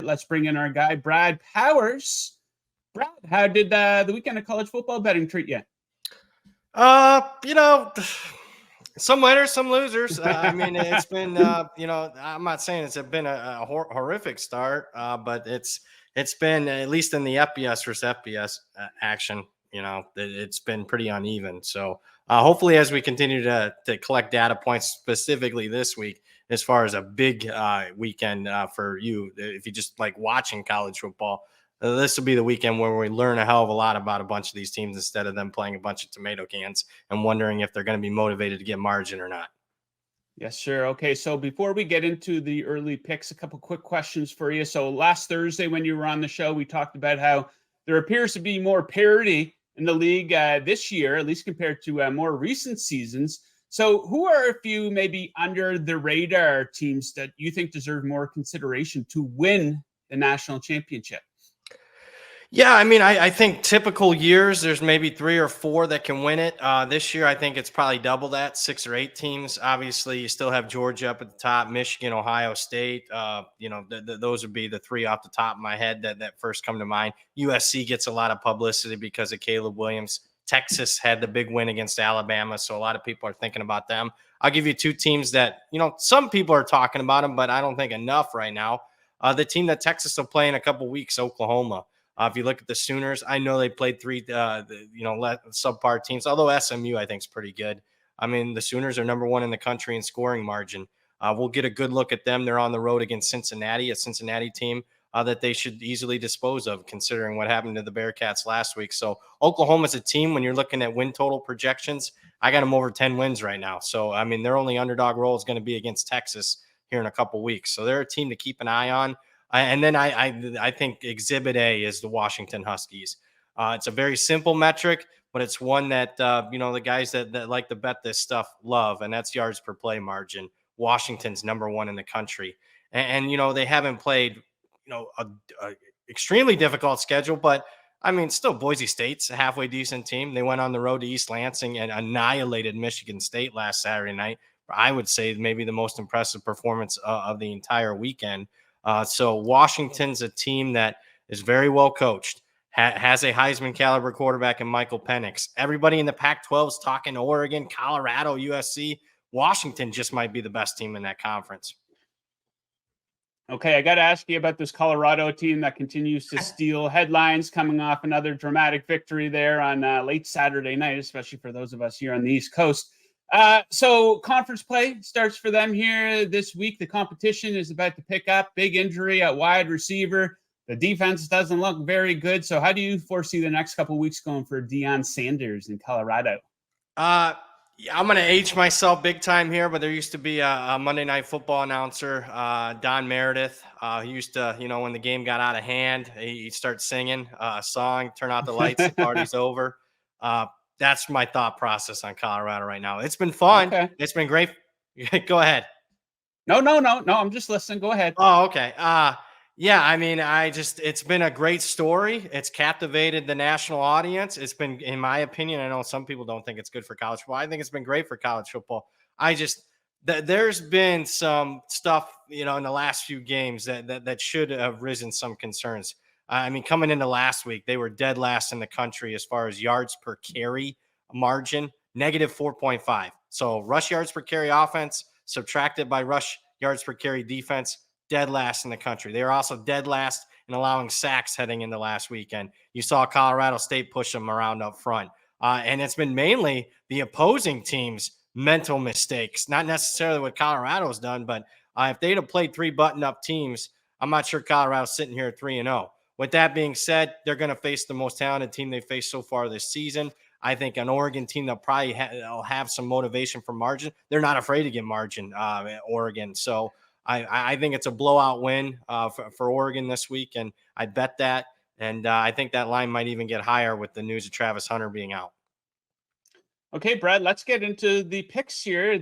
let's bring in our guy, Brad Powers. Brad, how did the weekend of college football betting treat you? Some winners, some losers. I mean, it's been, I'm not saying it's been a horrific start, but it's been, at least in the FBS versus FBS action, it's been pretty uneven. So hopefully as we continue to collect data points specifically this week, as far as a big weekend for you, if you just like watching college football, this will be the weekend where we learn a hell of a lot about a bunch of these teams instead of them playing a bunch of tomato cans and wondering if they're going to be motivated to get margin or not. Yes, sure. Okay, so before we get into the early picks, a couple quick questions for you. So last Thursday when you were on the show, we talked about how there appears to be more parity in the league this year, at least compared to more recent seasons. So who are a few maybe under the radar teams that you think deserve more consideration to win the national championship? Yeah, I mean, I think typical years, there's maybe 3 or 4 that can win it. This year, I think it's probably double that, 6 or 8 teams. Obviously, you still have Georgia up at the top, Michigan, Ohio State. Those would be the 3 off the top of my head that first come to mind. USC gets a lot of publicity because of Caleb Williams. Texas had the big win against Alabama, so a lot of people are thinking about them. I'll give you 2 teams that, some people are talking about them, but I don't think enough right now. The team that Texas will play in a couple weeks, Oklahoma. If you look at the Sooners, I know they played 3, subpar teams, although SMU I think is pretty good. I mean, the Sooners are number 1 in the country in scoring margin. We'll get a good look at them. They're on the road against Cincinnati, a Cincinnati team that they should easily dispose of, considering what happened to the Bearcats last week. So Oklahoma's a team, when you're looking at win total projections, I got them over 10 wins right now. So, I mean, their only underdog role is going to be against Texas here in a couple weeks. So they're a team to keep an eye on. And then I think Exhibit A is the Washington Huskies. It's a very simple metric, but it's one that, the guys that like to bet this stuff love, and that's yards per play margin. Washington's number 1 in the country. And they haven't played, a extremely difficult schedule, but I mean, still Boise State's a halfway decent team. They went on the road to East Lansing and annihilated Michigan State last Saturday night. I would say maybe the most impressive performance of the entire weekend. So Washington's a team that is very well coached, has a Heisman caliber quarterback in Michael Penix. Everybody in the Pac-12 is talking Oregon, Colorado, USC. Washington just might be the best team in that conference. Okay, I got to ask you about this Colorado team that continues to steal headlines, coming off another dramatic victory there on late Saturday night, especially for those of us here on the East Coast. So conference play starts for them here this week. The competition is about to pick up. Big injury at wide receiver. The defense doesn't look very good. So how do you foresee the next couple of weeks going for Deion Sanders in Colorado? I'm going to age myself big time here, but there used to be a Monday Night Football announcer, Don Meredith. He used to, when the game got out of hand, he'd start singing a song, turn out the lights, the party's over. That's my thought process on Colorado right now. It's been fun. Okay. It's been great. Go ahead. No. I'm just listening. Go ahead. Oh, okay. Yeah, I mean, it's been a great story. It's captivated the national audience. It's been, in my opinion, I know some people don't think it's good for college football. I think it's been great for college football. There's been some stuff, in the last few games that should have risen some concerns. I mean, coming into last week, they were dead last in the country as far as yards per carry margin, negative 4.5. So rush yards per carry offense subtracted by rush yards per carry defense, dead last in the country. They were also dead last in allowing sacks heading into last weekend. You saw Colorado State push them around up front. And it's been mainly the opposing team's mental mistakes, not necessarily what Colorado's done, but if they'd have played 3 button-up teams, I'm not sure Colorado's sitting here at 3-0. With that being said, they're going to face the most talented team they've faced so far this season. I think an Oregon team that probably will have some motivation for margin. They're not afraid to get margin, Oregon. So I think it's a blowout win for Oregon this week, and I bet that. And I think that line might even get higher with the news of Travis Hunter being out. Okay, Brad, let's get into the picks here.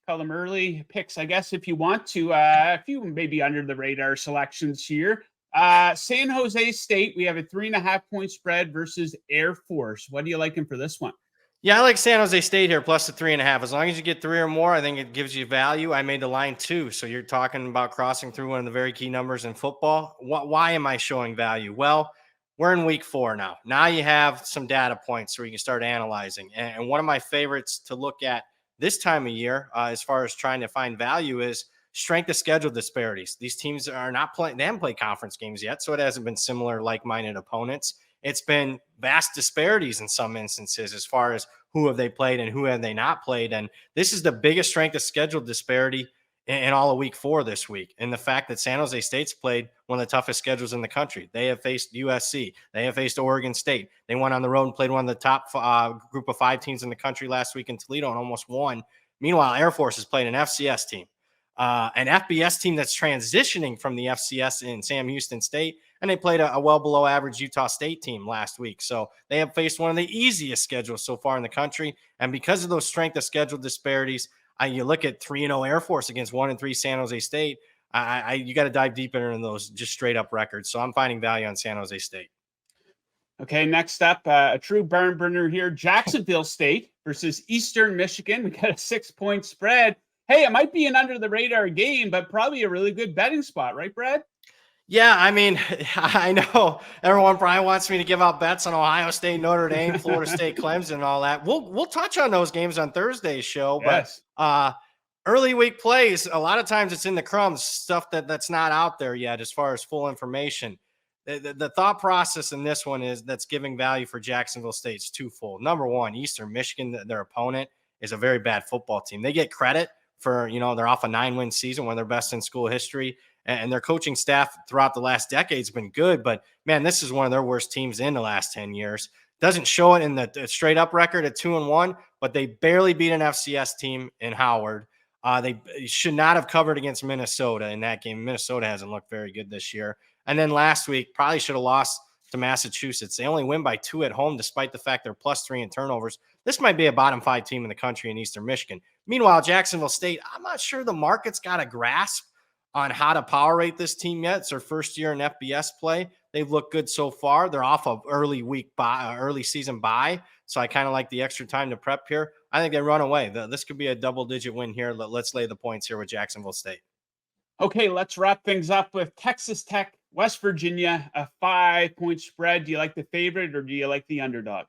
Call them early picks, I guess, if you want to. A few maybe under the radar selections here. San Jose State, we have a 3.5 point spread versus Air Force. What are you liking for this one? Yeah, I like San Jose State here, plus the 3.5. As long as you get 3 or more, I think it gives you value. I made the line 2. So you're talking about crossing through one of the very key numbers in football. Why am I showing value? Well, we're in week 4 now. Now you have some data points where you can start analyzing. And one of my favorites to look at this time of year, as far as trying to find value, is strength of schedule disparities. These teams are not playing, they haven't played conference games yet. So it hasn't been similar, like minded opponents. It's been vast disparities in some instances as far as who have they played and who have they not played. And this is the biggest strength of schedule disparity in all of week 4 this week. And the fact that San Jose State's played one of the toughest schedules in the country. They have faced USC. They have faced Oregon State. They went on the road and played one of the top group of 5 teams in the country last week in Toledo and almost won. Meanwhile, Air Force has played an FCS team, an FBS team that's transitioning from the FCS in Sam Houston State, and they played a well below average Utah State team last week. So they have faced one of the easiest schedules so far in the country. And because of those strength of schedule disparities, you look at 3-0 Air Force against 1-3 San Jose State. You got to dive deeper into those just straight up records. So I'm finding value on San Jose State. Okay, next up, a true barn burner here, Jacksonville State versus Eastern Michigan. We got a 6-point spread. Hey, it might be an under the radar game, but probably a really good betting spot, right, Brad? Yeah, I mean, I know everyone probably wants me to give out bets on Ohio State, Notre Dame, Florida State, Clemson, and all that. We'll touch on those games on Thursday's show, Yes. but early week plays, a lot of times it's in the crumbs, stuff that's not out there yet as far as full information. The thought process in this one is that's giving value for Jacksonville State's twofold. Number one, Eastern Michigan, their opponent, is a very bad football team. They get credit for, they're off a 9-win season, one of their best in school history. And their coaching staff throughout the last decade has been good. But, man, this is one of their worst teams in the last 10 years. Doesn't show it in the straight-up record at 2-1, but they barely beat an FCS team in Howard. They should not have covered against Minnesota in that game. Minnesota hasn't looked very good this year. And then last week, probably should have lost to Massachusetts. They only win by 2 at home, despite the fact they're +3 in turnovers. This might be a bottom 5 team in the country in Eastern Michigan. Meanwhile, Jacksonville State, I'm not sure the market's got a grasp on how to power rate this team yet. It's their first year in FBS play. They've looked good so far. They're off of early season bye. So I kind of like the extra time to prep here. I think they run away. This could be a double-digit win here. Let's lay the points here with Jacksonville State. Okay, let's wrap things up with Texas Tech, West Virginia, a 5-point spread. Do you like the favorite or do you like the underdog?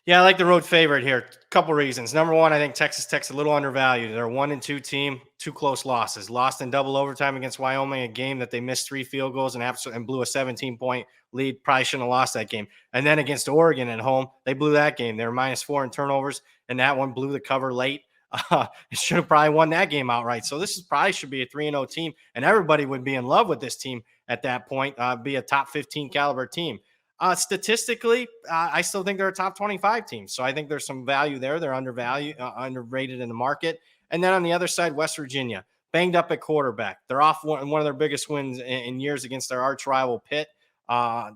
Yeah, I like the road favorite here. Couple reasons. Number one, I think Texas Tech's a little undervalued. They're a 1-2 team, 2 close losses. Lost in double overtime against Wyoming, a game that they missed 3 field goals and blew a 17-point lead. Probably shouldn't have lost that game. And then against Oregon at home, they blew that game. They were -4 in turnovers, and that one blew the cover late. It should have probably won that game outright. So this probably should be a 3-0 team, and everybody would be in love with this team at that point, be a top 15 caliber team. Statistically, I still think they're a top 25 team. So I think there's some value there. They're underrated in the market. And then on the other side, West Virginia, banged up at quarterback. They're off one of their biggest wins in years against their arch rival Pitt.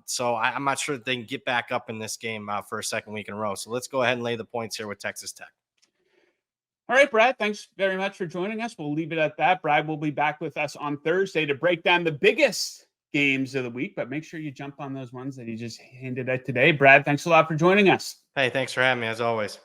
So I'm not sure that they can get back up in this game for a second week in a row. So let's go ahead and lay the points here with Texas Tech. All right, Brad, thanks very much for joining us. We'll leave it at that. Brad will be back with us on Thursday to break down the biggest games of the week, but make sure you jump on those ones that he just handed out today. Brad, thanks a lot for joining us. Hey, thanks for having me as always.